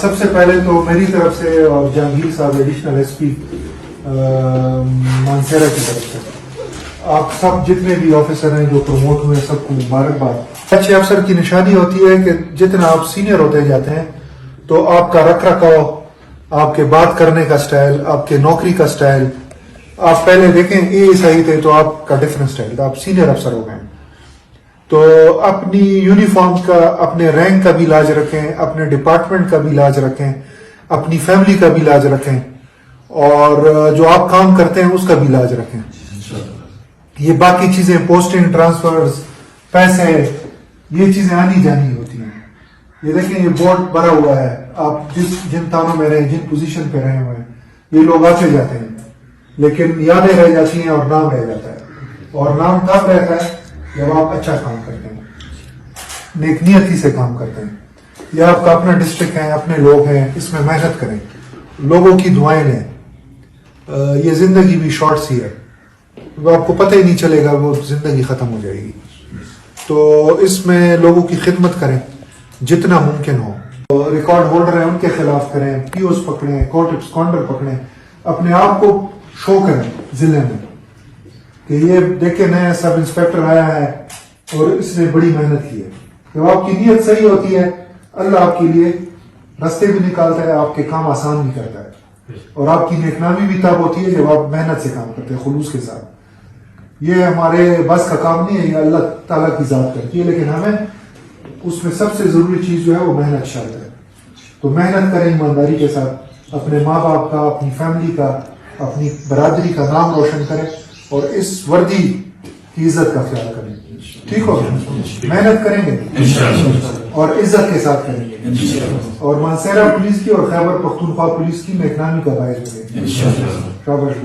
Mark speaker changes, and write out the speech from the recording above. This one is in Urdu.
Speaker 1: سب سے پہلے تو میری طرف سے اور جہانگیر صاحب ایڈیشنل ایس پی مانسیرا کی طرف سے آپ سب جتنے بھی آفیسر ہیں جو پروموٹ ہوئے سب کو مبارکباد۔ اچھے افسر کی نشانی ہوتی ہے کہ جتنا آپ سینئر ہوتے جاتے ہیں تو آپ کا رکھ رکھاؤ، آپ کے بات کرنے کا سٹائل، آپ کے نوکری کا سٹائل، آپ پہلے دیکھیں اے ایس آئی تھے تو آپ کا ڈفرنٹ سٹائل تھا، آپ سینئر افسر ہو گئے تو اپنی یونیفارم کا، اپنے رینک کا بھی لاج رکھیں، اپنے ڈپارٹمنٹ کا بھی لاج رکھیں، اپنی فیملی کا بھی لاج رکھیں، اور جو آپ کام کرتے ہیں اس کا بھی لاج رکھیں۔ یہ باقی چیزیں پوسٹنگ، ٹرانسفرز، پیسے، یہ چیزیں آنی جانی ہوتی ہیں۔ یہ دیکھیں یہ بورڈ بھرا ہوا ہے، آپ جن تانوں میں رہے، جن پوزیشن پہ رہے ہوئے ہیں، یہ لوگ آتے جاتے ہیں لیکن یادیں رہ جاتی ہیں اور نام رہ جاتا ہے، اور نام کب رہتا ہے جب آپ اچھا کام کرتے ہیں، نیک نیتی سے کام کرتے ہیں۔ یہ آپ کا اپنا ڈسٹرکٹ ہے، اپنے لوگ ہیں، اس میں محنت کریں، لوگوں کی دعائیں لیں۔ یہ زندگی بھی شارٹ سی ہے، آپ کو پتہ ہی نہیں چلے گا، وہ زندگی ختم ہو جائے گی، تو اس میں لوگوں کی خدمت کریں جتنا ممکن ہو۔ ریکارڈ ہولڈر ہیں ان کے خلاف کریں، پی اوز پکڑیں، کورٹ ایبسکانڈر پکڑیں، اپنے آپ کو شو کریں ضلع میں کہ یہ دیکھیں نیا سب انسپیکٹر آیا ہے اور اس نے بڑی محنت کی ہے۔ جب آپ کی نیت صحیح ہوتی ہے اللہ آپ کے لیے راستے بھی نکالتا ہے، آپ کے کام آسان بھی کرتا ہے، اور آپ کی نیک نامی بھی تب ہوتی ہے جب آپ محنت سے کام کرتے ہیں، خلوص کے ساتھ۔ یہ ہمارے بس کا کام نہیں ہے، یہ اللہ تعالیٰ کی ذات کرتی ہے، لیکن ہمیں اس میں سب سے ضروری چیز جو ہے وہ محنت شامل ہے۔ تو محنت کریں ایمانداری کے ساتھ، اپنے ماں باپ کا، اپنی فیملی کا، اپنی برادری کا نام روشن کریں، اور اس وردی کی عزت کا خیال کریں۔ ٹھیک ہو، محنت کریں گے اور عزت کے ساتھ کریں گے، اور مانسیرا پولیس کی اور خیبر پختونخوا پولیس کی نیک نامی کا باعث بنیں گے۔ شاباش۔